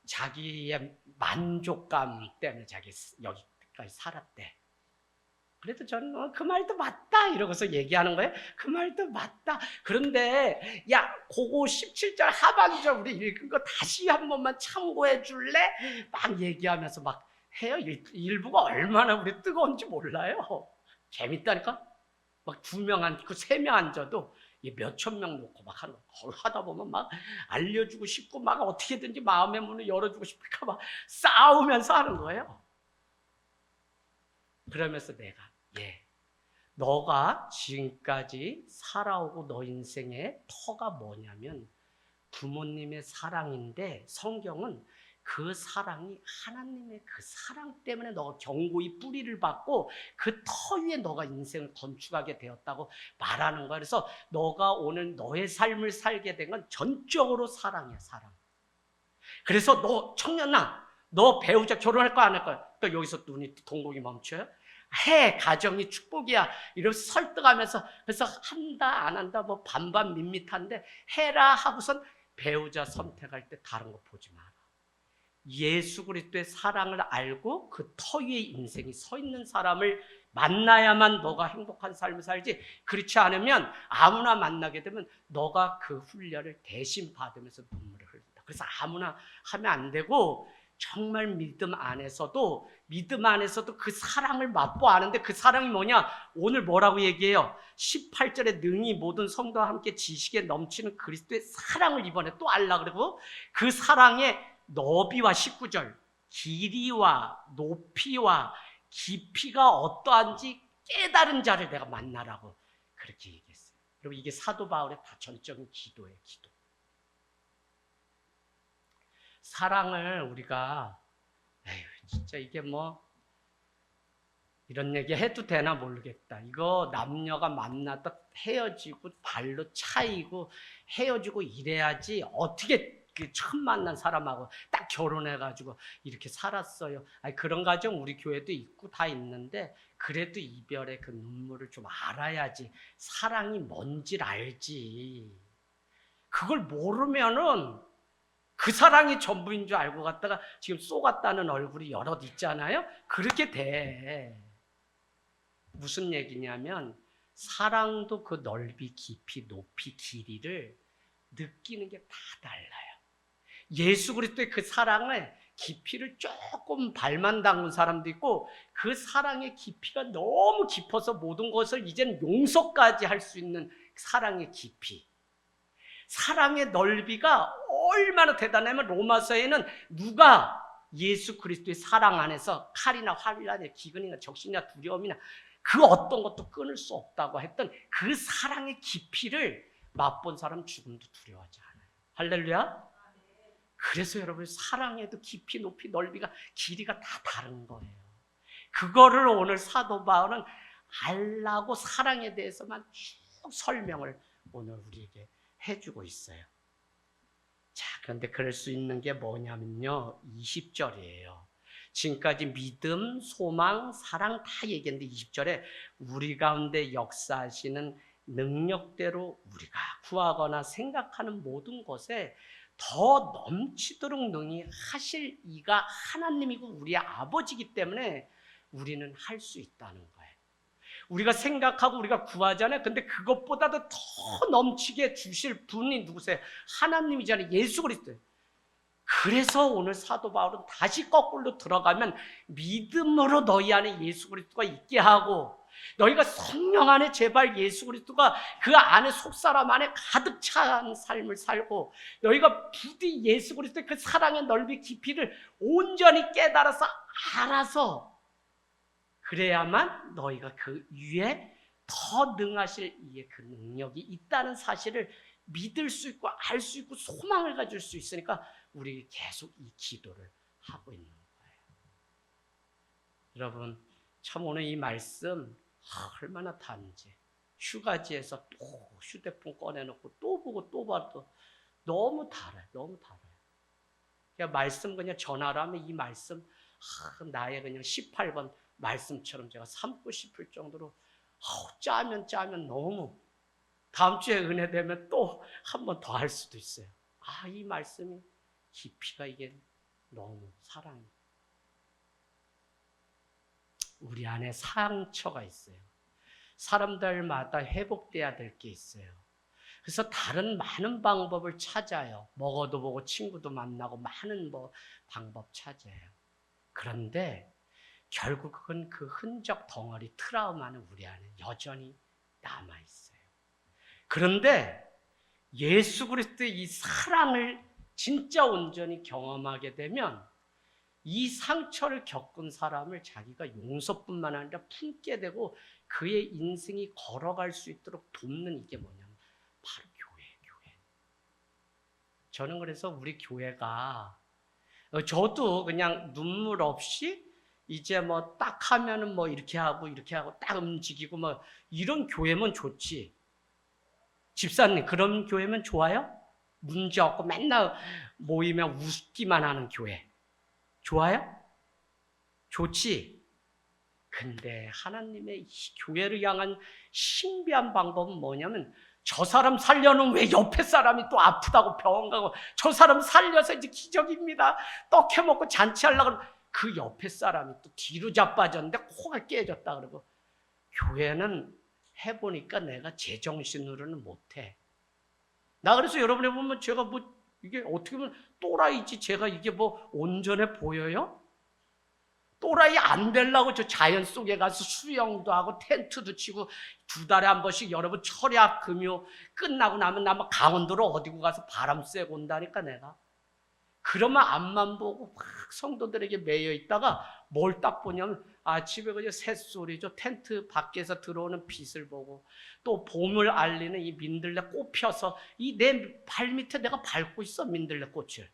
자기의 만족감 때문에 자기 여기까지 살았대. 그래도 저는 그 말도 맞다 이러고서 얘기하는 거예요. 그 말도 맞다. 그런데 야, 그거 17절 하반절 우리 읽은 거 다시 한 번만 참고해 줄래? 막 얘기하면서 막 해요. 일부가 얼마나 우리 뜨거운지 몰라요. 재밌다니까. 막 2명 앉고 3명 앉아도 몇천 명 놓고 막 하다 보면 막 알려주고 싶고 막 어떻게든지 마음의 문을 열어주고 싶을까 막 싸우면서 하는 거예요. 그러면서 내가 너가 지금까지 살아오고 너 인생의 터가 뭐냐면 부모님의 사랑인데 성경은 그 사랑이 하나님의 그 사랑 때문에 너가 견고히 뿌리를 받고 그 터 위에 너가 인생을 건축하게 되었다고 말하는 거야. 그래서 너가 오늘 너의 삶을 살게 된 건 전적으로 사랑이야, 사랑. 그래서 너 청년아, 너 배우자 결혼할 거 안 할 거야? 또 여기서 눈이 동공이 멈춰요? 해, 가정이 축복이야. 이러면서 설득하면서 그래서 한다 안 한다 뭐 반반 밋밋한데 해라 하고선 배우자 선택할 때 다른 거 보지 마라. 예수 그리스도의 사랑을 알고 그 터 위에 인생이 서 있는 사람을 만나야만 너가 행복한 삶을 살지, 그렇지 않으면 아무나 만나게 되면 너가 그 훈련을 대신 받으면서 눈물을 흘린다. 그래서 아무나 하면 안 되고 정말 믿음 안에서도 그 사랑을 맛보아는데 그 사랑이 뭐냐? 오늘 뭐라고 얘기해요? 18절에 능히 모든 성도와 함께 지식에 넘치는 그리스도의 사랑을 이번에 또 알라 그러고 그 사랑의 너비와 19절 길이와 높이와 깊이가 어떠한지 깨달은 자를 내가 만나라고 그렇게 얘기했어요. 그리고 이게 사도 바울의 다 전적인 기도예요. 기도. 사랑을 우리가 진짜 이게 뭐 이런 얘기 해도 되나 모르겠다. 이거 남녀가 만나다 헤어지고 발로 차이고 헤어지고 이래야지 어떻게 그 처음 만난 사람하고 딱 결혼해가지고 이렇게 살았어요. 아니, 그런 가정 우리 교회도 있고 다 있는데 그래도 이별의 그 눈물을 좀 알아야지 사랑이 뭔지를 알지. 그걸 모르면은 그 사랑이 전부인 줄 알고 갔다가 지금 쏘갔다는 얼굴이 여럿 있잖아요. 그렇게 돼. 무슨 얘기냐면 사랑도 그 넓이, 깊이, 높이, 길이를 느끼는 게 다 달라요. 예수 그리스도의 그 사랑을 깊이를 조금 발만 담근 사람도 있고 그 사랑의 깊이가 너무 깊어서 모든 것을 이제는 용서까지 할 수 있는 사랑의 깊이. 사랑의 넓이가 얼마나 대단하면 로마서에는 누가 예수 그리스도의 사랑 안에서 칼이나 활이나 기근이나 적신이나 두려움이나 그 어떤 것도 끊을 수 없다고 했던 그 사랑의 깊이를 맛본 사람 죽음도 두려워하지 않아요. 할렐루야. 그래서 여러분 사랑에도 깊이, 높이, 넓이가, 길이가 다 다른 거예요. 그거를 오늘 사도 바울은 알라고 사랑에 대해서만 쭉 설명을 오늘 우리에게 해주고 있어요. 자, 그런데 그럴 수 있는 게 뭐냐면요, 20절이에요. 지금까지 믿음, 소망, 사랑 다 얘기했는데 20절에 우리 가운데 역사하시는 능력대로 우리가 구하거나 생각하는 모든 것에 더 넘치도록 능히 하실 이가 하나님이고 우리의 아버지이기 때문에 우리는 할 수 있다는 거예요. 우리가 생각하고 우리가 구하잖아요. 근데 그것보다도 더 넘치게 주실 분이 누구세요? 하나님이잖아요. 예수 그리스도. 그래서 오늘 사도 바울은 다시 거꾸로 들어가면 믿음으로 너희 안에 예수 그리스도가 있게 하고 너희가 성령 안에 제발 예수 그리스도가 그 안에 속사람 안에 가득 찬 삶을 살고 너희가 부디 예수 그리스도의 그 사랑의 넓이 깊이를 온전히 깨달아서 알아서 그래야만 너희가 그 위에 더 능하실 이의 그 능력이 있다는 사실을 믿을 수 있고 알 수 있고 소망을 가질 수 있으니까 우리 계속 이 기도를 하고 있는 거예요. 여러분 참 오늘 이 말씀 얼마나 단지 휴가지에서 또 휴대폰 꺼내놓고 또 보고 또 봐도 너무 달아요. 너무 달아요. 그냥 말씀 그냥 전하라 하면 이 말씀 나의 그냥 18번 말씀처럼 제가 삼고 싶을 정도로 짜면 너무 다음 주에 은혜 되면 또 한 번 더 할 수도 있어요. 이 말씀이 깊이가 이게 너무 사랑이. 우리 안에 상처가 있어요. 사람들마다 회복돼야 될 게 있어요. 그래서 다른 많은 방법을 찾아요. 먹어도 보고 친구도 만나고 많은 방법 찾아요. 그런데 결국은 그 흔적 덩어리 트라우마는 우리 안에 여전히 남아있어요. 그런데 예수 그리스도의 이 사랑을 진짜 온전히 경험하게 되면 이 상처를 겪은 사람을 자기가 용서뿐만 아니라 품게 되고 그의 인생이 걸어갈 수 있도록 돕는 이게 뭐냐면 바로 교회. 저는 그래서 우리 교회가 저도 그냥 눈물 없이 이제 딱 하면은 이렇게 하고 딱 움직이고 이런 교회면 좋지. 집사님 그런 교회면 좋아요? 문제 없고 맨날 모이면 웃기만 하는 교회 좋아요? 좋지. 근데 하나님의 이 교회를 향한 신비한 방법은 뭐냐면 저 사람 살려는 왜 옆에 사람이 또 아프다고 병원 가고 저 사람 살려서 이제 기적입니다. 떡 해먹고 잔치하려고 그러면 그 옆에 사람이 또 뒤로 자빠졌는데 코가 깨졌다 그러고 교회는 해보니까 내가 제정신으로는 못해. 나 그래서 여러분이 보면 제가 이게 어떻게 보면 또라이지 제가 이게 온전해 보여요? 또라이 안 되려고 저 자연 속에 가서 수영도 하고 텐트도 치고 2달에 한 번씩 여러분 철야 금요 끝나고 나면 강원도로 어디고 가서 바람 쐬고 온다니까 내가. 그러면 앞만 보고 막 성도들에게 매여 있다가 뭘 딱 보냐면 집에 그저 새소리죠. 텐트 밖에서 들어오는 빛을 보고 또 봄을 알리는 이 민들레 꽃 펴서 이 내 발밑에 내가 밟고 있어 민들레 꽃을.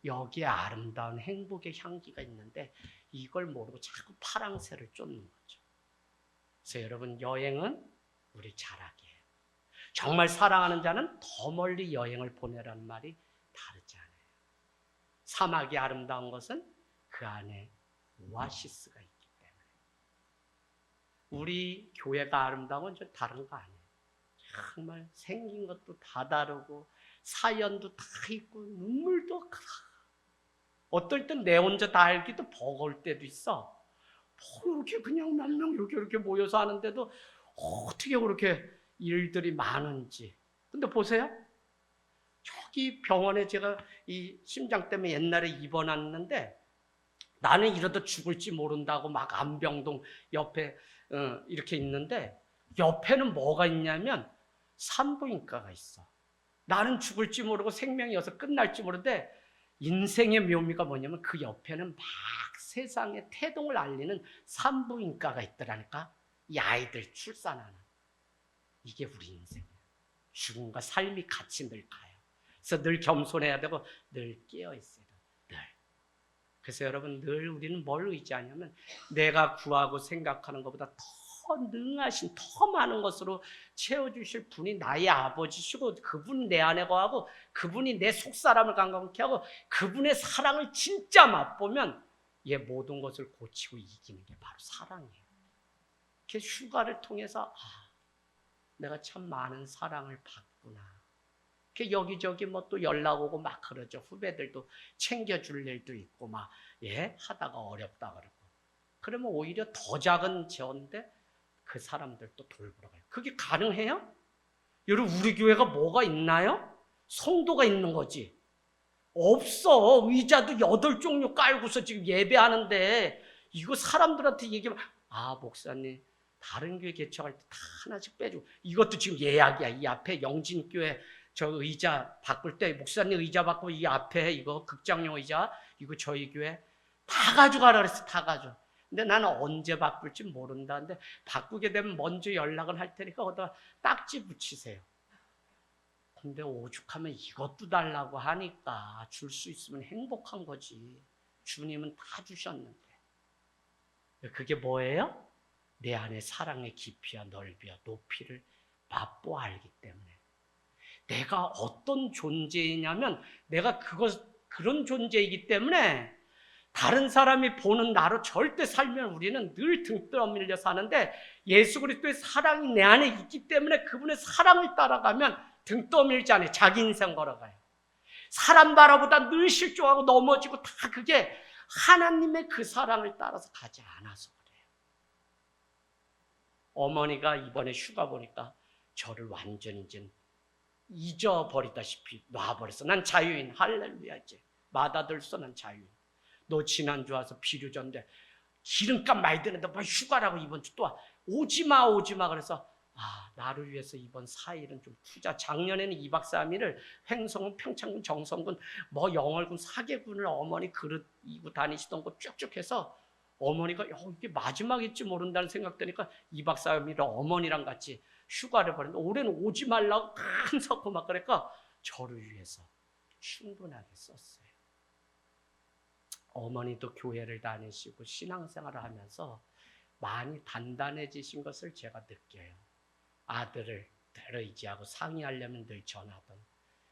여기에 아름다운 행복의 향기가 있는데 이걸 모르고 자꾸 파랑새를 쫓는 거죠. 그래서 여러분 여행은 우리 잘하게 해요. 정말 사랑하는 자는 더 멀리 여행을 보내라는 말이 다르지 않아요. 사막이 아름다운 것은 그 안에 오아시스가 있기 때문에. 우리 교회가 아름다운 건 좀 다른 거 아니에요. 정말 생긴 것도 다 다르고 사연도 다 있고 눈물도 어떨 땐 내 혼자 다 알기도 버거울 때도 있어. 이렇게 그냥 몇 명 이렇게 모여서 하는데도 어떻게 그렇게 일들이 많은지. 근데 보세요. 저기 병원에 제가 이 심장 때문에 옛날에 입원했는데 나는 이러다 죽을지 모른다고 막 안병동 옆에 이렇게 있는데 옆에는 뭐가 있냐면 산부인과가 있어. 나는 죽을지 모르고 생명이어서 끝날지 모르는데 인생의 묘미가 뭐냐면 그 옆에는 막 세상의 태동을 알리는 산부인과가 있더라니까. 이 아이들 출산하는. 이게 우리 인생이야. 죽음과 삶이 같이 늘 가요. 그래서 늘 겸손해야 되고 늘 깨어있어야 돼요. 늘. 그래서 여러분 늘 우리는 뭘 의지하냐면 내가 구하고 생각하는 것보다 더 능하신 더 많은 것으로 채워주실 분이 나의 아버지시고 그분 내 안에 거하고 그분이 내 속사람을 감감케 하고 그분의 사랑을 진짜 맛보면 얘 모든 것을 고치고 이기는 게 바로 사랑이에요. 그 휴가를 통해서 내가 참 많은 사랑을 받구나. 여기저기 또 연락 오고 막 그러죠. 후배들도 챙겨줄 일도 있고 하다가 어렵다 그러고. 그러면 오히려 더 작은 죄인데 그 사람들도 돌보러 가요. 그게 가능해요? 여러분 우리 교회가 뭐가 있나요? 성도가 있는 거지. 없어. 의자도 8종류 깔고서 지금 예배하는데 이거 사람들한테 얘기하면 목사님 다른 교회 개척할 때 다 하나씩 빼주고 이것도 지금 예약이야. 이 앞에 영진교회 저 의자 바꿀 때 목사님 의자 바꾸고 이 앞에 이거 극장용 의자 이거 저희 교회 다 가져가라 그랬어. 다 가져. 근데 나는 언제 바꿀지 모른다. 근데 바꾸게 되면 먼저 연락을 할 테니까 거기다 딱지 붙이세요. 근데 오죽하면 이것도 달라고 하니까 줄 수 있으면 행복한 거지. 주님은 다 주셨는데. 그게 뭐예요? 내 안에 사랑의 깊이와 넓이와 높이를 맛보아 알기 때문에. 내가 어떤 존재이냐면 내가 그것 그런 존재이기 때문에 다른 사람이 보는 나로 절대 살면 우리는 늘 등 떠밀려 사는데, 예수 그리스도의 사랑이 내 안에 있기 때문에 그분의 사랑을 따라가면 등 떠밀지 않아요. 자기 인생 걸어가요. 사람 바라보다 늘 실족하고 넘어지고, 다 그게 하나님의 그 사랑을 따라서 가지 않아서 그래요. 어머니가 이번에 휴가 보니까 저를 완전히 이제 잊어버리다시피 놔버렸어. 난 자유인. 할렐루야. 이제 맏아들서 난 자유인. 너 지난주 와서 비료 줬는데 기름값 많이 드는데 뭐 휴가라고 이번 주 또 와. 오지마 오지마. 그래서 나를 위해서 이번 4일은 좀 투자. 작년에는 2박 3일을 횡성군, 평창군, 정선군, 뭐 영월군, 사계군을 어머니 그릇 이고 다니시던 거 쭉쭉 해서 어머니가 이게 마지막일지 모른다는 생각 드니까 2박 3일을 어머니랑 같이 휴가를 보냈는데, 올해는 오지 말라고 한사코 막 그러니까 저를 위해서 충분하게 썼어요. 어머니도 교회를 다니시고 신앙생활을 하면서 많이 단단해지신 것을 제가 느껴요. 아들을 늘 의지하고 상의하려면 늘 전하던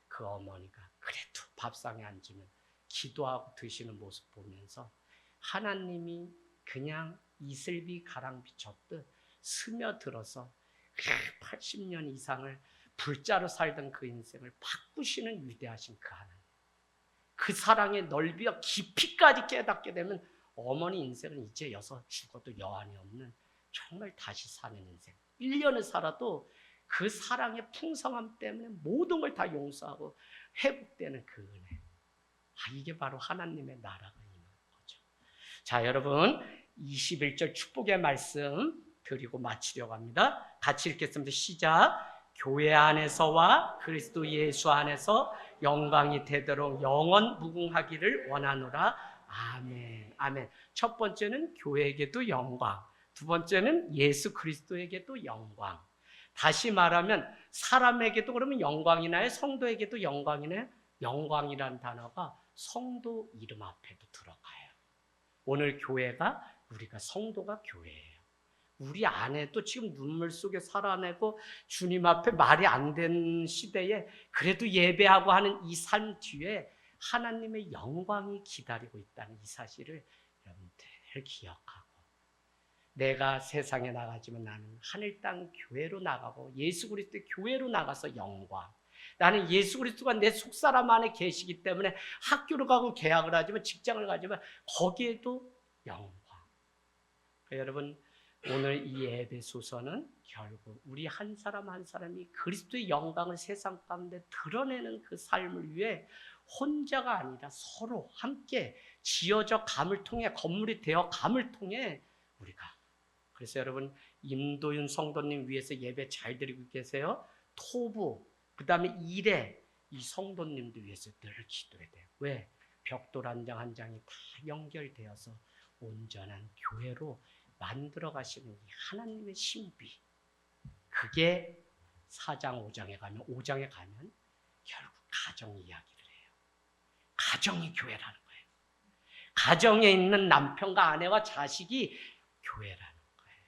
그 어머니가 그래도 밥상에 앉으면 기도하고 드시는 모습 보면서 하나님이 그냥 이슬비 가랑비 쳤듯 스며들어서 80년 이상을 불자로 살던 그 인생을 바꾸시는 위대하신 그 하나님, 그 사랑의 넓이와 깊이까지 깨닫게 되면 어머니 인생은 이제여서 죽어도 여한이 없는 정말 다시 사는 인생. 1년을 살아도 그 사랑의 풍성함 때문에 모든 걸 다 용서하고 회복되는 그 은혜. 이게 바로 하나님의 나라가 임하는 거죠. 자, 여러분 21절 축복의 말씀 드리고 마치려고 합니다. 같이 읽겠습니다. 시작. 교회 안에서와 그리스도 예수 안에서 영광이 되도록 영원 무궁하기를 원하노라. 아멘. 아멘. 첫 번째는 교회에게도 영광, 두 번째는 예수 그리스도에게도 영광. 다시 말하면 사람에게도 그러면 영광이 나요? 성도에게도 영광이 나요? 영광이란 단어가 성도 이름 앞에도 들어가요. 오늘 교회가, 우리가 성도가 교회예요. 우리 안에도 지금 눈물 속에 살아내고 주님 앞에 말이 안 되는 시대에 그래도 예배하고 하는 이 삶 뒤에 하나님의 영광이 기다리고 있다는 이 사실을 여러분 늘 기억하고, 내가 세상에 나가지만 나는 하늘 땅 교회로 나가고 예수 그리스도의 교회로 나가서 영광. 나는 예수 그리스도가 내 속사람 안에 계시기 때문에 학교를 가고 계약을 하지만 직장을 가지만 거기에도 영광. 여러분 오늘 이 에베소서는 결국 우리 한 사람 한 사람이 그리스도의 영광을 세상 가운데 드러내는 그 삶을 위해 혼자가 아니라 서로 함께 지어져 감을 통해, 건물이 되어 감을 통해 우리가. 그래서 여러분 임도윤 성도님 위해서 예배 잘 드리고 계세요. 토부, 그 다음에 일에 이 성도님들 위해서 늘 기도해야 돼요. 왜? 벽돌 한 장 한 장이 다 연결되어서 온전한 교회로 만들어 가시는 이 하나님의 신비, 그게 4장 5장에 가면, 5장에 가면 결국 가정 이야기를 해요. 가정이 교회라는 거예요. 가정에 있는 남편과 아내와 자식이 교회라는 거예요.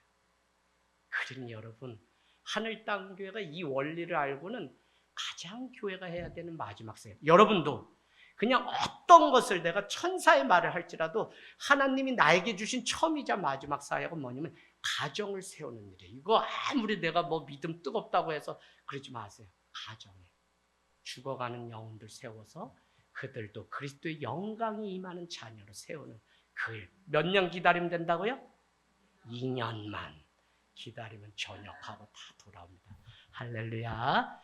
그러니 여러분 하늘 땅 교회가 이 원리를 알고는 가장 교회가 해야 되는 마지막 세계. 여러분도 그냥 어떤 것을 내가 천사의 말을 할지라도 하나님이 나에게 주신 처음이자 마지막 사역은 뭐냐면 가정을 세우는 일이에요. 이거 아무리 내가 뭐 믿음 뜨겁다고 해서 그러지 마세요. 가정에 죽어가는 영혼들 세워서 그들도 그리스도의 영광이 임하는 자녀로 세우는 그 일. 몇 년 기다리면 된다고요? 2년만 기다리면 전역하고 다 돌아옵니다. 할렐루야.